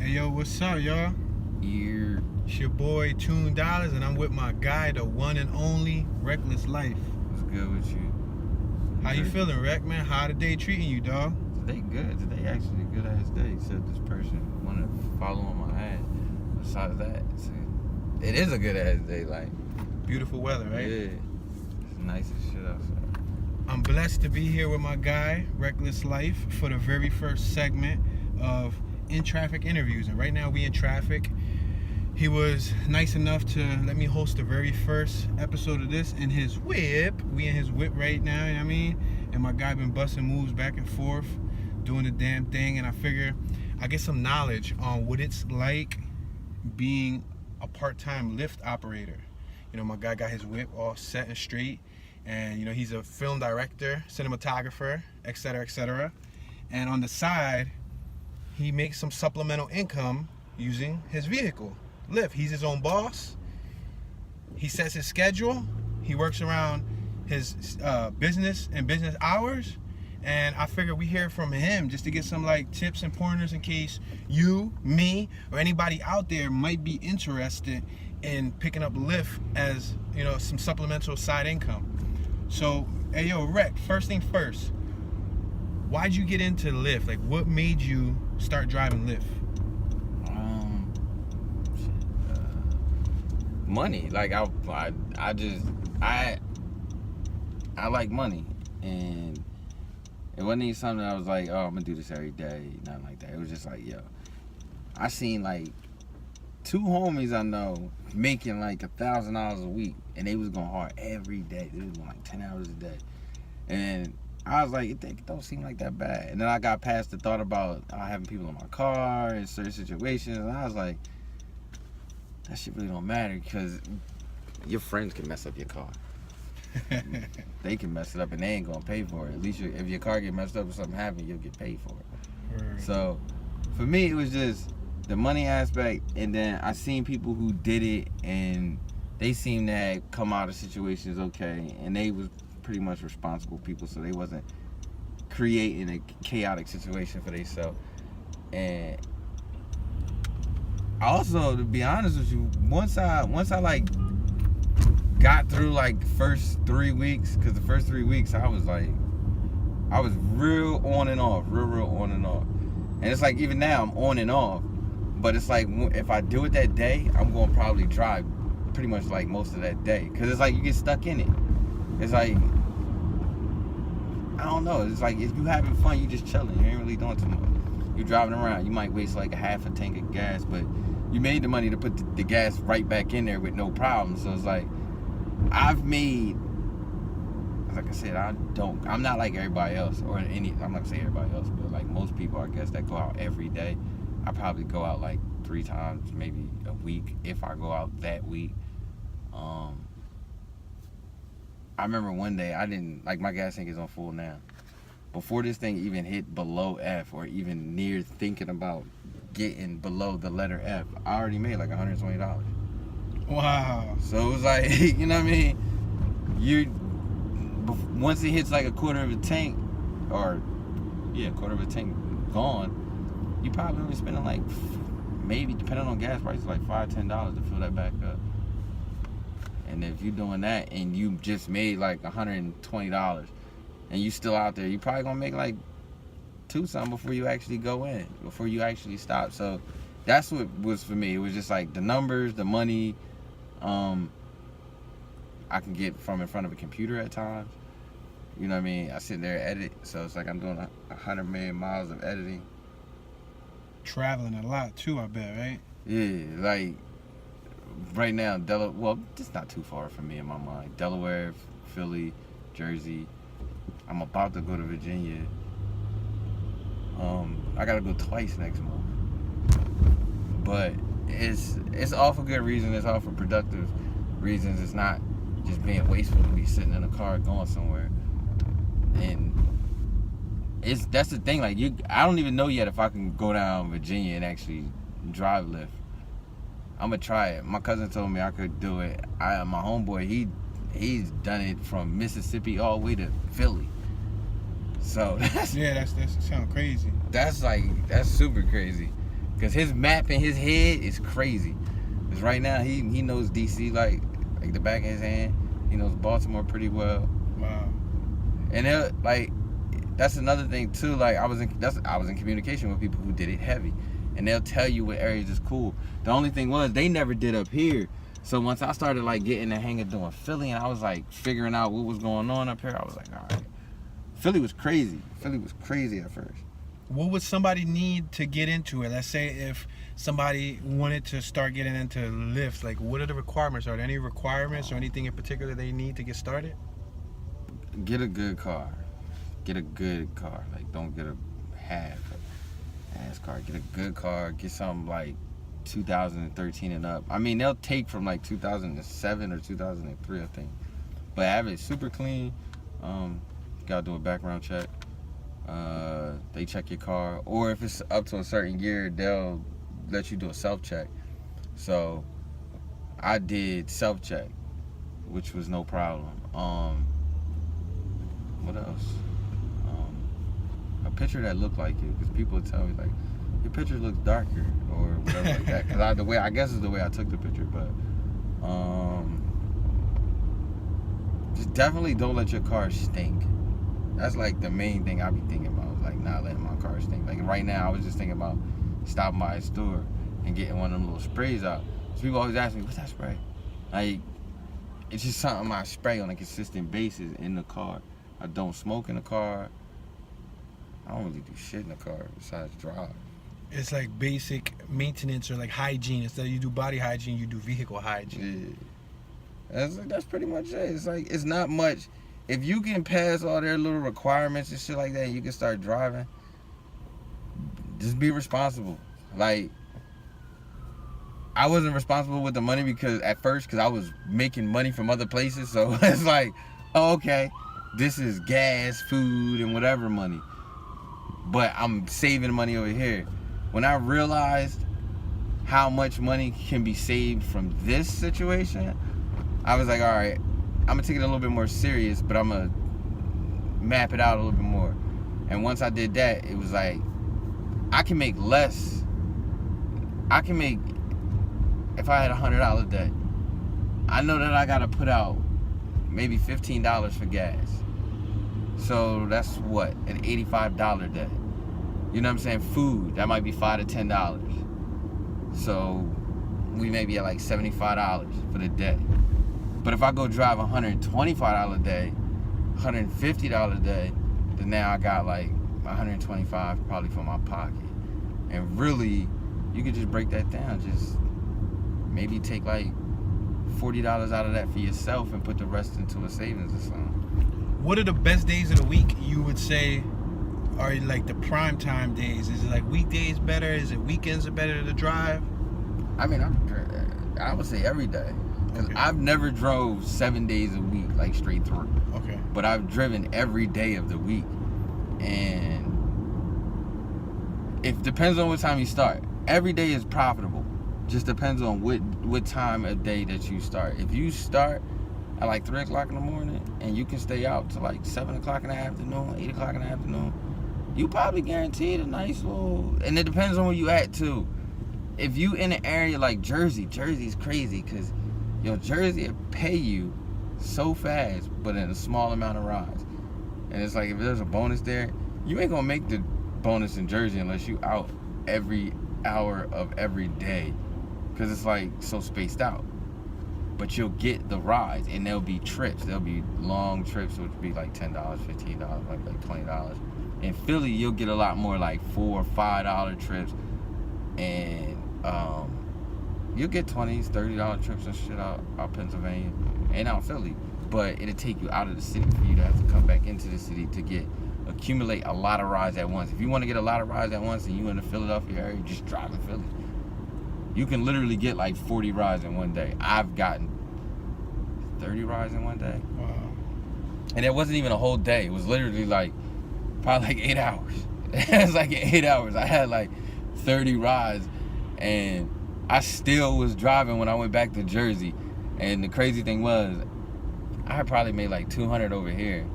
Hey yo, what's up, y'all? You're It's your boy $2, and I'm with my guy, the one and only RekklessLife. what's good with you? How you feeling, Rek, man? How the day treating you, dog? Today good. Today actually a good ass day. Except this person wanted to follow on my ass. Besides that, it is a good ass day. Like Beautiful weather, right? yeah, it's nice as shit outside. I'm blessed to be here with my guy, RekklessLife, for the very first segment of In Traffic interviews. And right now we in traffic. He was nice enough to let me host the very first episode of this in his whip. We in his whip right now, you know what I mean? And my guy been busting moves back and forth, doing the damn thing. And I figure I get some knowledge on what it's like being a part-time Lyft operator. You know, my guy got his whip all set and straight. And, you know, he's a film director, cinematographer, etc., etc. And on the side, he makes some supplemental income using his vehicle, Lyft. He's his own boss. He sets his schedule. He works around his business and business hours. And I figure we hear from him just to get some like tips and pointers in case you, me, or anybody out there might be interested in picking up Lyft as, you know, some supplemental side income. So, hey yo, Rek, first thing first, why'd you get into Lyft? Like, what made you start driving Lyft? Money. Like I like money, and it wasn't even something I was like, oh, I'm gonna do this every day. Nothing like that. It was just like, yo, I seen like two homies I know making like $1,000 a week, and they was going hard every day. They was going like 10 hours a day, and I was like, it don't seem like that bad. And then I got past the thought about having people in my car in certain situations, and I was like, that shit really don't matter, because your friends can mess up your car. They can mess it up and they ain't gonna pay for it. At least if your car get messed up or something happen, you'll get paid for it. Right. So for me, it was just the money aspect, and then I seen people who did it and they seemed to have come out of situations okay, and they was pretty much responsible people, so they wasn't creating a chaotic situation for themselves. And also, to be honest with you, once I like got through like first 3 weeks, because the first 3 weeks I was real on and off, real on and off. And it's like even now I'm on and off, but it's like if I do it that day, I'm gonna probably drive pretty much like most of that day, because it's like you get stuck in it. It's like, I don't know, it's like if you having fun, you just chilling, you ain't really doing too much. You driving around, you might waste like a half a tank of gas, but you made the money to put the gas right back in there with no problem. So it's like, I've made, like I said, I'm not like everybody else, or I'm not gonna say everybody else, but like most people, I guess, that go out every day. I probably go out like 3 times, maybe a week, if I go out that week. I remember one day, I didn't, like, my gas tank is on full now. Before this thing even hit below F, or even near thinking about getting below the letter F, I already made like $120. Wow. So it was like, you know what I mean? Once it hits like a quarter of a tank, quarter of a tank gone, you probably only spending like, maybe, depending on gas prices, like $5, $10 to fill that back up. And if you're doing that and you just made like $120 and you still out there, you probably gonna make like $2 something before you actually go in, before you actually stop. So that's what was for me. It was just like the numbers, the money. I can get from in front of a computer at times. You know what I mean? I sit there and edit, so it's like I'm doing 100 million miles of editing. Traveling a lot too, I bet, right? Yeah, like right now, well, it's not too far from me in my mind. Delaware, Philly, Jersey. I'm about to go to Virginia. I gotta go twice next month. But it's all for good reasons. It's all for productive reasons. It's not just being wasteful to be sitting in a car going somewhere. And that's the thing. Like I don't even know yet if I can go down Virginia and actually drive Lyft. I'm gonna try it. My cousin told me I could do it. My homeboy, he's done it from Mississippi all the way to Philly. So that's sounds crazy. That's super crazy. Because his map in his head is crazy. Because right now, he knows DC like the back of his hand. He knows Baltimore pretty well. Wow. And that's another thing too. Like I was in communication with people who did it heavy, and they'll tell you what areas is cool. The only thing was they never did up here. So once I started like getting the hang of doing Philly, and I was like figuring out what was going on up here, I was like, all right. Philly was crazy. Philly was crazy at first. What would somebody need to get into it? Let's say if somebody wanted to start getting into Lyft, like what are the requirements? Are there any requirements or anything in particular they need to get started? Get a good car. Get a good car. Like don't get a half-ass car. Get a good car. Get something like 2013 and up. I mean, they'll take from like 2007 or 2003, I think. But have it super clean. Gotta do a background check. They check your car, or if it's up to a certain year, they'll let you do a self-check. So I did self-check, which was no problem. What else? A picture that looked like you, because people would tell me like your picture looks darker or whatever like that. Because I guess it's the way I took the picture, but just definitely don't let your car stink. That's like the main thing I be thinking about, like not letting my car stink. Like right now, I was just thinking about stopping by a store and getting one of them little sprays out. So people always ask me, what's that spray? Like, it's just something I spray on a consistent basis in the car. I don't smoke in the car. I don't really do shit in the car besides drive. It's like basic maintenance or like hygiene. Instead of you do body hygiene, you do vehicle hygiene. Yeah. That's pretty much it. It's like, it's not much. If you can pass all their little requirements and shit like that, you can start driving. Just be responsible. Like, I wasn't responsible with the money because I was making money from other places. So it's like, oh, okay, this is gas, food, and whatever money. But I'm saving money over here. When I realized how much money can be saved from this situation, I was like, all right, I'm gonna take it a little bit more serious, but I'm gonna map it out a little bit more. And once I did that, it was like, I can make less. I can make, if I had $100 debt, I know that I gotta put out maybe $15 for gas. So that's what, an $85 debt. You know what I'm saying? Food, that might be $5 to $10. So we may be at like $75 for the day. But if I go drive a $125 a day, $150 a day, then now I got like $125 probably for my pocket. And really, you could just break that down. Just maybe take like $40 out of that for yourself and put the rest into a savings or something. What are the best days of the week you would say are like the prime time days? Is it like weekdays better? Is it weekends are better to drive? I mean, I would say every day. Okay. I've never drove 7 days a week, like straight through. Okay. But I've driven every day of the week. And it depends on what time you start. Every day is profitable. Just depends on what time of day that you start. If you start at like 3 o'clock in the morning and you can stay out to like 7 o'clock in the afternoon, 8 o'clock in the afternoon, you probably guaranteed a nice little, and it depends on where you at too. If you in an area like Jersey's crazy because Jersey will pay you so fast, but in a small amount of rides. And it's like, if there's a bonus there, you ain't gonna make the bonus in Jersey unless you out every hour of every day, because it's like so spaced out. But you'll get the rides, and there'll be trips. There'll be long trips, which would be like $10, $15, like $20. In Philly, you'll get a lot more like $4 or $5 trips, and you'll get $20, $30 trips and shit out Pennsylvania and out Philly. But it'll take you out of the city for you to have to come back into the city to accumulate a lot of rides at once. If you want to get a lot of rides at once and you in the Philadelphia area, just drive to Philly. You can literally get like 40 rides in one day. I've gotten 30 rides in one day. Wow. And it wasn't even a whole day. It was literally like probably like 8 hours. It was like 8 hours. I had like 30 rides, and I still was driving when I went back to Jersey. And the crazy thing was, I had probably made like $200 over here.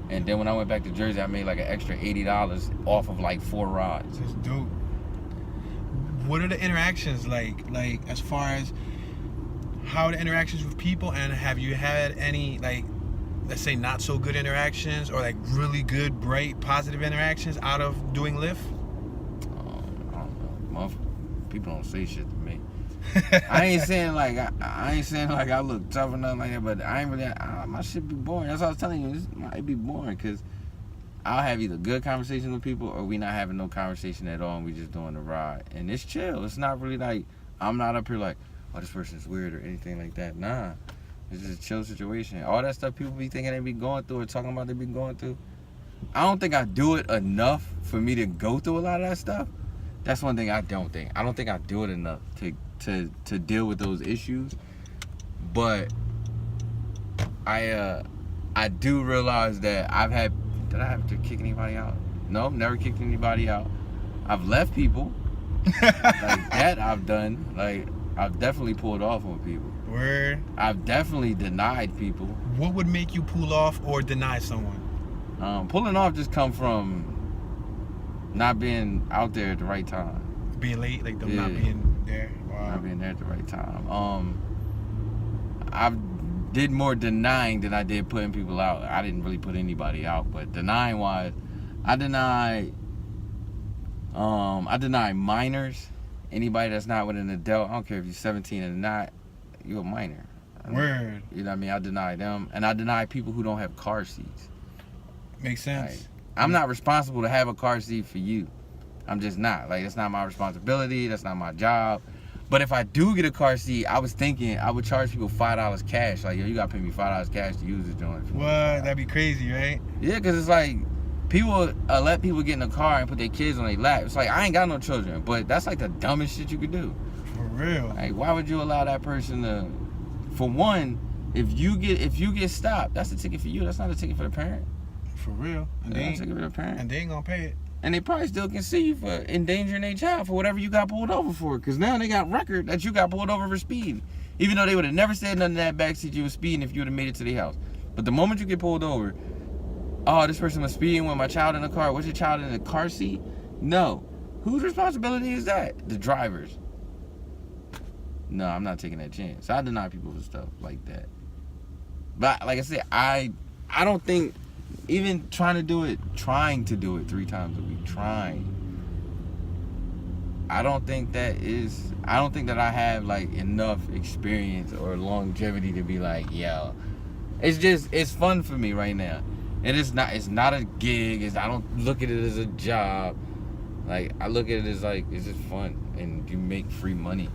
And then when I went back to Jersey, I made like an extra $80 off of like 4 rides. That's dope. what are the interactions like as far as how are the interactions with people, and have you had any, like, let's say not so good interactions or like really good, bright, positive interactions out of doing Lyft? I don't know. People don't say shit to me. I ain't saying like I look tough or nothing like that, but I ain't really. My shit be boring. That's what I was telling you. This might be boring because I'll have either good conversations with people or we not having no conversation at all, and we just doing the ride. And it's chill. It's not really like I'm not up here like, oh, this person's weird or anything like that. Nah, it's just a chill situation. All that stuff people be thinking they be going through or talking about they be going through. I don't think I do it enough for me to go through a lot of that stuff. That's one thing I don't think. I don't think I do it enough to deal with those issues. But I do realize that did I have to kick anybody out? No, never kicked anybody out. I've left people. Like that I've done. Like I've definitely pulled off on people. Word. I've definitely denied people. What would make you pull off or deny someone? Pulling off just come from not being out there at the right time. Being late, like them not being there. Wow. Not being there at the right time. I did more denying than I did putting people out. I didn't really put anybody out, but denying wise, I deny minors. Anybody that's not with an adult. I don't care if you're 17 or not, you're a minor. Word. You know what I mean? I deny them, and I deny people who don't have car seats. Makes sense. Like, I'm not responsible to have a car seat for you. I'm just not. Like, that's not my responsibility. That's not my job. But if I do get a car seat, I was thinking I would charge people $5 cash. Like, yo, you got to pay me $5 cash to use this joint. What? That'd be crazy, right? Yeah, because it's like, people let people get in the car and put their kids on their lap. It's like, I ain't got no children, but that's like the dumbest shit you could do. For real. Like, why would you allow that person to, for one, if you get stopped, that's a ticket for you. That's not a ticket for the parent. For real. And That's a ticket for the parent. And they ain't gonna pay it. And they probably still can sue you for endangering their child for whatever you got pulled over for. Because now they got record that you got pulled over for speeding. Even though they would have never said nothing in that backseat you were speeding if you would have made it to their house. But the moment you get pulled over, oh, this person was speeding with my child in the car. Was your child in the car seat? No. Whose responsibility is that? The driver's. No, I'm not taking that chance. I deny people for stuff like that. But like I said, I don't think, even trying to do it 3 times a week, I don't think that I have like enough experience or longevity to be like, yo, it's fun for me right now. And it's not a gig. I don't look at it as a job. Like, I look at it as like, it's just fun, and you make free money.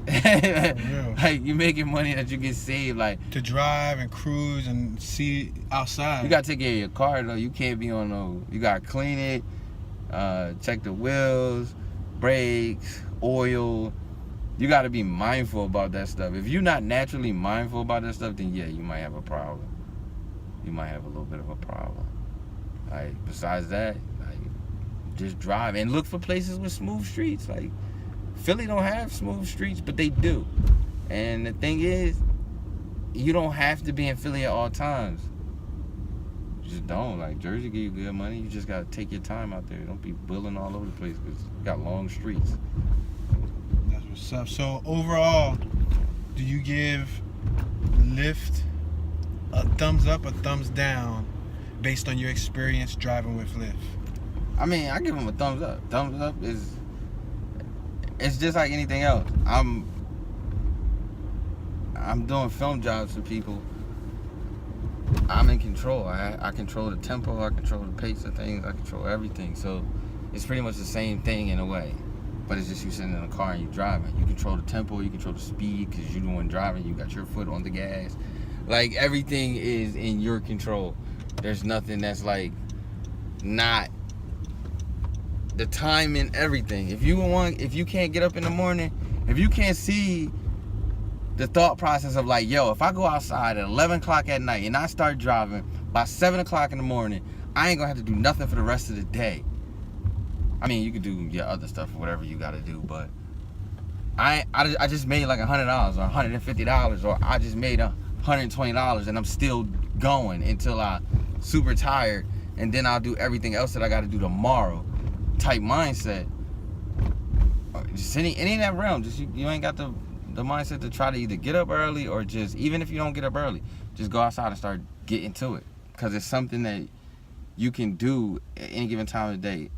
Like, you making money that you get saved, like to drive and cruise and see outside. You gotta take care of your car though. You can't be on no. You gotta clean it, check the wheels, brakes, oil. You gotta be mindful about that stuff. If you're not naturally mindful about that stuff, then yeah, you might have a problem. You might have a little bit of a problem. Like, besides that, like, just drive and look for places with smooth streets. Like, Philly don't have smooth streets, but they do. And the thing is, you don't have to be in Philly at all times. You just don't. Like, Jersey give you good money. You just gotta take your time out there. Don't be billing all over the place because you got long streets. That's what's up. So overall, do you give Lyft a thumbs up or thumbs down based on your experience driving with Lyft? I mean, I give them a thumbs up. Thumbs up is, it's just like anything else. I'm doing film jobs for people. I'm in control. I control the tempo. I control the pace of things. I control everything. So it's pretty much the same thing in a way. But it's just you sitting in a car and you driving. You control the tempo. You control the speed because you're the one driving. You got your foot on the gas. Like, everything is in your control. There's nothing that's like not the time and everything. If you can't get up in the morning, if you can't see the thought process of like, yo, if I go outside at 11 o'clock at night and I start driving by 7 o'clock in the morning, I ain't gonna have to do nothing for the rest of the day. I mean, you could do your other stuff or whatever you gotta do, but I just made like $100 or $150, or I just made $120 and I'm still going until I'm super tired, and then I'll do everything else that I gotta do tomorrow type mindset. just any in that realm. Just you ain't got the mindset to try to either get up early or just, even if you don't get up early, just go outside and start getting to it, because it's something that you can do at any given time of the day.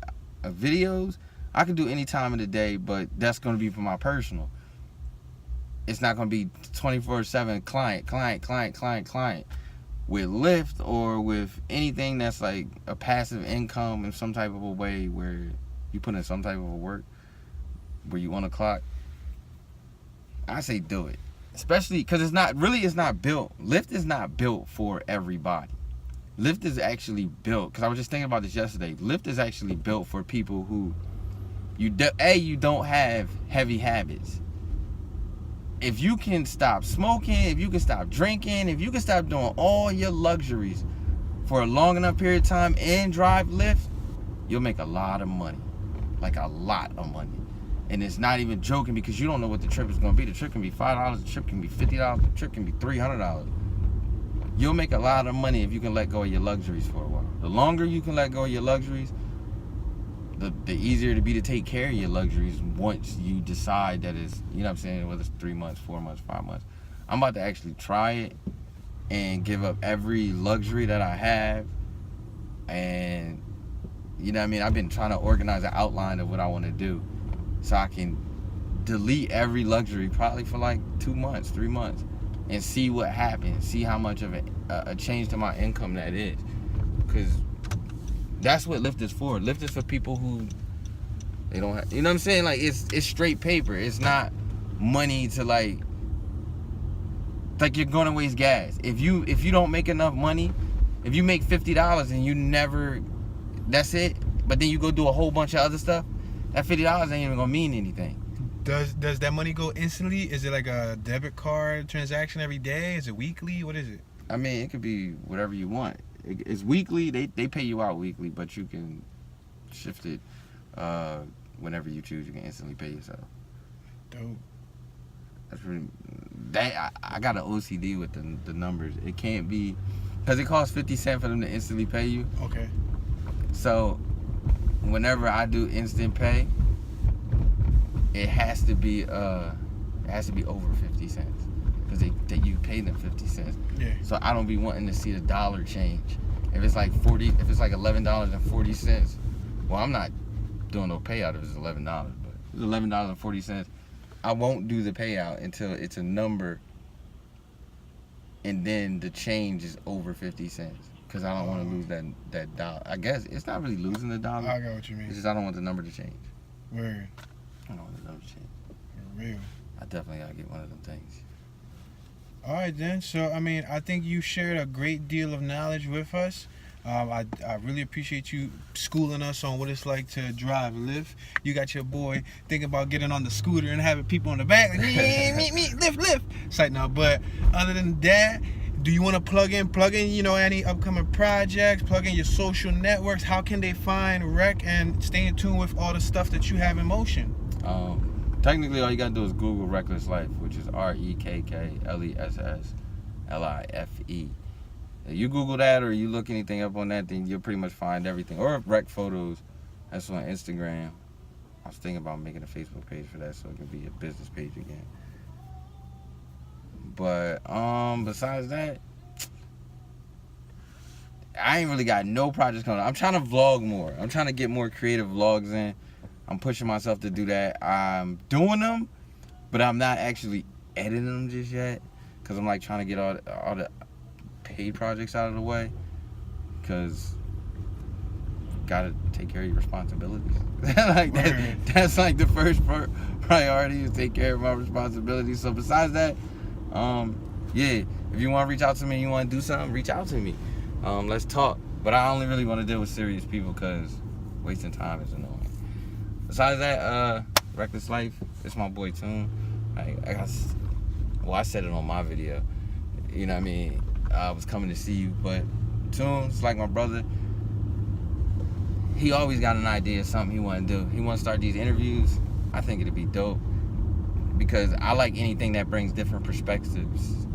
Videos, I can do any time of the day, but that's going to be for my personal. It's not going to be 24/7 client. With Lyft or with anything that's like a passive income in some type of a way where you put in some type of a work where you on the clock, I say do it. Especially because it's not built. Lyft is not built for everybody. Lyft is actually built, because I was just thinking about this yesterday. Lyft is actually built for people who you don't have heavy habits. If you can stop smoking, if you can stop drinking, if you can stop doing all your luxuries for a long enough period of time and drive Lyft, you'll make a lot of money. Like a lot of money. And it's not even joking, because you don't know what the trip is going to be. The trip can be $5, the trip can be $50, the trip can be $300. You'll make a lot of money if you can let go of your luxuries for a while. The longer you can let go of your luxuries, the easier it'll be to take care of your luxuries once you decide that it's, you know what I'm saying, whether it's 3 months, 4 months, 5 months. I'm about to actually try it and give up every luxury that I have. And, you know what I mean, I've been trying to organize an outline of what I want to do, so I can delete every luxury probably for like 2 months, 3 months, and see what happens, see how much of a change to my income that is. Because that's what Lyft is for. Lyft is for people who they don't have, you know what I'm saying? Like, it's straight paper. It's not money to like you're gonna waste gas. If you don't make enough money, if you make $50 and you never, that's it, but then you go do a whole bunch of other stuff, that $50 ain't even gonna mean anything. Does that money go instantly? Is it like a debit card transaction every day? Is it weekly? What is it? I mean, it could be whatever you want. It's weekly. They pay you out weekly, but you can shift it whenever you choose. You can instantly pay yourself. Dope. That's really, I got an OCD with the numbers. It can't be, because it costs 50 cents for them to instantly pay you. Okay. So whenever I do instant pay, it has to be over 50 cents, because you pay them 50 cents. Yeah. So I don't be wanting to see the dollar change. If it's like $11.40, well, I'm not doing no payout if it's $11, but if it's $11.40, I won't do the payout until it's a number, and then the change is over 50 cents, because I don't want to lose that dollar. I guess it's not really losing the dollar. I got what you mean. It's just I don't want the number to change. Word. I don't want the number to change. For real. I definitely gotta get one of them things. All right, then. So, I mean, I think you shared a great deal of knowledge with us. I really appreciate you schooling us on what it's like to drive Lyft. You got your boy thinking about getting on the scooter and having people in the back like, me, Lyft. It's like, no, but other than that, do you want to plug in, you know, any upcoming projects, plug in your social networks? How can they find Rek and stay in tune with all the stuff that you have in motion? Technically, all you gotta do is Google RekklessLife, which is RekklessLife. You Google that, or you look anything up on that, then you'll pretty much find everything. Or Rek Photos, that's on Instagram. I was thinking about making a Facebook page for that, so it can be a business page again. But besides that, I ain't really got no projects coming up. I'm trying to vlog more. I'm trying to get more creative vlogs in. I'm pushing myself to do that. I'm doing them, but I'm not actually editing them just yet, because I'm like trying to get all the paid projects out of the way, because gotta take care of your responsibilities. Like that's like the first priority, is take care of my responsibilities. So besides that, yeah, if you want to reach out to me and you want to do something, reach out to me. Let's talk. But I only really want to deal with serious people, because wasting time is annoying. Besides that, RekklessLife, it's my boy Toon. I said it on my video. You know what I mean? I was coming to see you, but Toon's like my brother. He always got an idea of something he want to do. He want to start these interviews. I think it'd be dope, because I like anything that brings different perspectives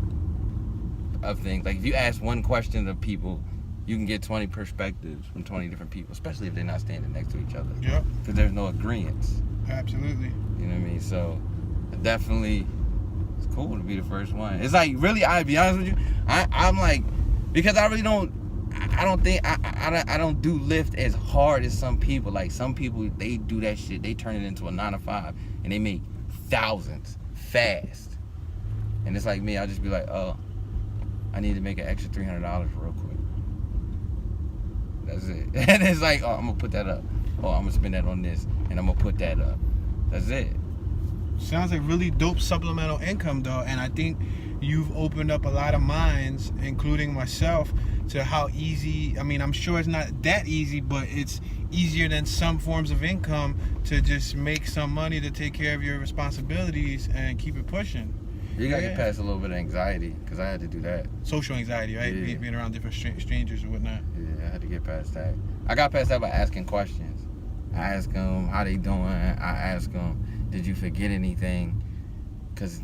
of things. Like, if you ask one question to people, you can get 20 perspectives from 20 different people, especially if they're not standing next to each other. Yep. Because there's no agreement. Absolutely. You know what I mean? So definitely, it's cool to be the first one. It's like really, I'll be honest with you, I'm like, because I really don't. I don't think I don't do Lyft as hard as some people. Like some people, they do that shit. They turn it into a 9 to 5 and they make thousands fast. And it's like me, I'll just be like, oh, I need to make an extra $300 real quick. That's it. And it's like, oh, I'm gonna put that up. Oh, I'm gonna spend that on this, and I'm gonna put that up. That's it. Sounds like really dope supplemental income though, and I think you've opened up a lot of minds, including myself, to how easy, I mean, I'm sure it's not that easy, but it's easier than some forms of income to just make some money to take care of your responsibilities and keep it pushing. You gotta get past a little bit of anxiety, because I had to do that. Social anxiety, right? Yeah. Being around different strangers or whatnot. Yeah, I had to get past that. I got past that by asking questions. I ask them how they doing. I ask them, did you forget anything? Because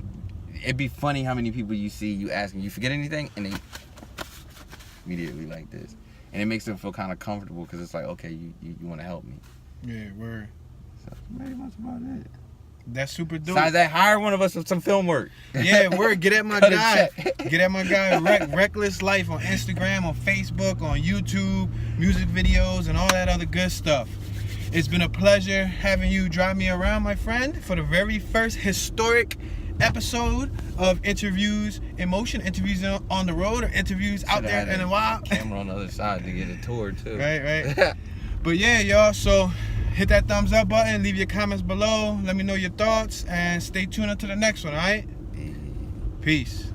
it'd be funny how many people you see, you asking, you forget anything? And they immediately like this. And it makes them feel kind of comfortable, because it's like, okay, you want to help me. Yeah, word. So pretty much about it. That's super dope. Besides that, hire one of us with some film work. Yeah, word. Get at my Cut a guy. check. Get at my guy, RekklessLife, on Instagram, on Facebook, on YouTube, music videos, and all that other good stuff. It's been a pleasure having you drive me around, my friend, for the very first historic episode of Interviews in Motion, interviews on the road, or interviews out there in the wild. Camera on the other side to get a tour too. Right. But yeah, y'all, so hit that thumbs up button, leave your comments below, let me know your thoughts, and stay tuned until the next one, all right? Peace.